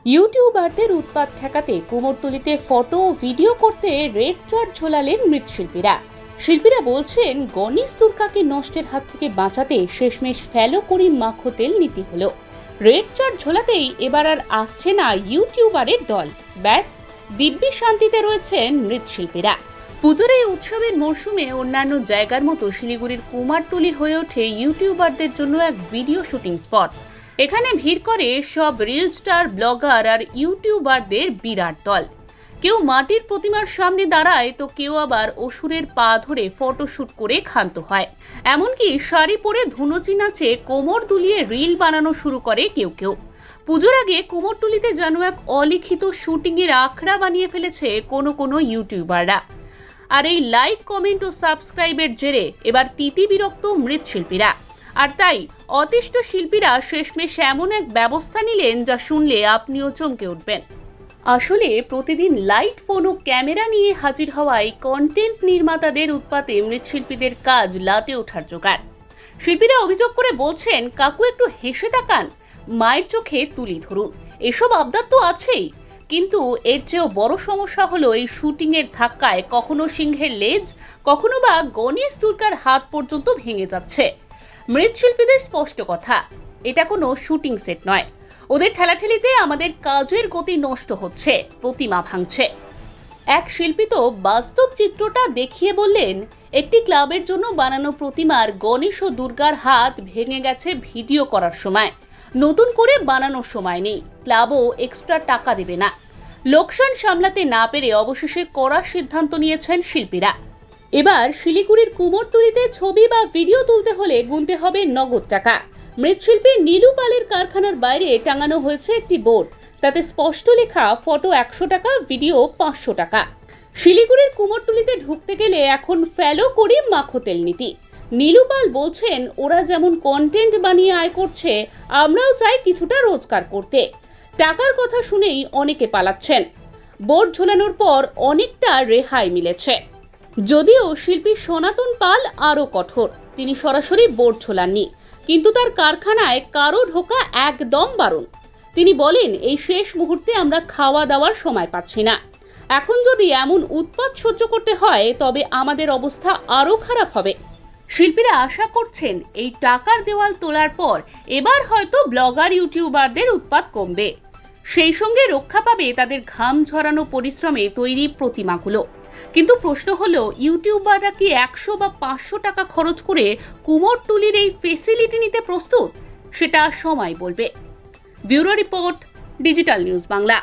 ইউটিউবারদের উৎপাত ঠেকাতে কুমোরটুলিতে ফটো ও ভিডিও করতে রেড চার্ট ঝোলালেন মৃৎশিল্পীরা। শিল্পীরা বলছেন, গণেশ দুর্গাকে নষ্টের হাত থেকে বাঁচাতে শেষমেশ ফেলো করি মাখো তেল নীতি হলো। রেড চার্ট ঝোলাতেই এবার আর আসছে না ইউটিউবারের দল। ব্যাস, দিব্যি শান্তিতে রয়েছেন মৃৎশিল্পীরা। পুজোর এই উৎসবের মরশুমে অন্যান্য জায়গার মতো শিলিগুড়ির কুমারটুলি হয়ে ওঠে ইউটিউবারদের জন্য এক ভিডিও শুটিং স্পট। এখানে ভিড় করে সব রিল স্টার, ব্লগার আর ইউটিউবারদের বিরাট দল। কেউ মাটির প্রতিমার সামনে দাঁড়ায়, তো কেউ আবার অসুরের পা ধরে ফটোশুট করে ক্ষান্ত হয়। এমনকি শাড়ি পরে ধুনুচি নাচে কোমর দুলিয়ে রিল বানানো শুরু করে কেউ কেউ। পুজোর আগে কুমোরটুলিতে যেন এক অলিখিত শুটিং এর আখড়া বানিয়ে ফেলেছে কোনো ইউটিউবাররা। আর এই লাইক, কমেন্ট ও সাবস্ক্রাইবের জেরে এবার তিতিবিরক্ত মৃৎশিল্পীরা। আর তাই অতিষ্ঠ শিল্পীরা শেষমেশ এমন এক ব্যবস্থা নিলেন যা শুনলে আপনিও চমকে উঠবেন। আসলে প্রতিদিন লাইট, ফোন ও ক্যামেরা নিয়ে হাজির হওয়ায় কন্টেন্ট নির্মাতাদের উৎপাতে মৃৎশিল্পীদের কাজ লাটে ওঠার জোগাড়। শিল্পীরা অভিযোগ করে বলছেন, কাকু একটু হেসে তাকান, মায়ের চোখে তুলি ধরুন, এসব আবদার তো আছেই। কিন্তু এর চেয়েও বড় সমস্যা হলো এই শুটিং এর ধাক্কায় কখনো সিংহের লেজ, কখনো বা গণেশ দুর্গার হাত পর্যন্ত ভেঙে যাচ্ছে। মৃৎশিল্পীদের স্পষ্ট কথা, এটা কোনো শুটিং সেট নয়। ওদের ঠেলাঠেলিতে আমাদের কাজের গতি নষ্ট হচ্ছে, প্রতিমা ভাঙছে। এক শিল্পী তো বাস্তব চিত্রটা দেখিয়ে বললেন, একটি ক্লাবের জন্য বানানো প্রতিমার গণেশ ও দুর্গার হাত ভেঙে গেছে ভিডিও করার সময়। নতুন করে বানানোর সময় নেই, ক্লাবও এক্সট্রা টাকা দেবে না। লোকসান সামলাতে না পেরে অবশেষে কড়া সিদ্ধান্ত নিয়েছেন শিল্পীরা। এবার শিলিগুড়ির কুমোরটুলিতে ছবি বা ভিডিও তুলতে হলে গুনতে হবে নগদ টাকা। মৃৎশিল্পী নীলু পালের কারখানার বাইরে টাঙানো হয়েছে একটি বোর্ড, তাতে স্পষ্ট লেখা, ফটো 100 টাকা, ভিডিও 500 টাকা। শিলিগুড়ির কুমোরটুলিতে ঢুকতে গেলে এখন ফেলো করি মাখো তেল নীতি। নীলু পাল বলছেন, ওরা যেমন কন্টেন্ট বানিয়ে আয় করছে, আমরাও চাই কিছুটা রোজগার করতে। টাকার কথা শুনেই অনেকে পালাচ্ছেন। বোর্ড ঝোলানোর পর অনেকটা রেহাই মিলেছে। যদিও শিল্পী সনাতন পাল আরো কঠোর, তিনি সরাসরি বোর্ড ঝোলাননি, কিন্তু তার কারখানায় কারো ঢোকা একদম বারণ। তিনি বলেন, এই শেষ মুহূর্তে আমরা খাওয়া দাওয়ার সময় পাচ্ছি না। এখন যদি এমন উৎপাত সহ্য করতে হয়, তবে আমাদের অবস্থা আরো খারাপ হবে। শিল্পীরা আশা করছেন, এই টাকার দেওয়াল তোলার পর এবার হয়তো ব্লগার, ইউটিউবারদের উৎপাত কমবে। সেই সঙ্গে রক্ষা পাবে তাদের ঘাম ঝরানো পরিশ্রমে তৈরি প্রতিমাগুলো। কিন্তু প্রশ্ন হলো, ইউটিউবাররা কি 100 বা 500 টাকা খরচ করে কুমোরটুলির এই ফেসিলিটি নিতে প্রস্তুত? সেটা সময় বলবে। Bureau report, digital news Bangla.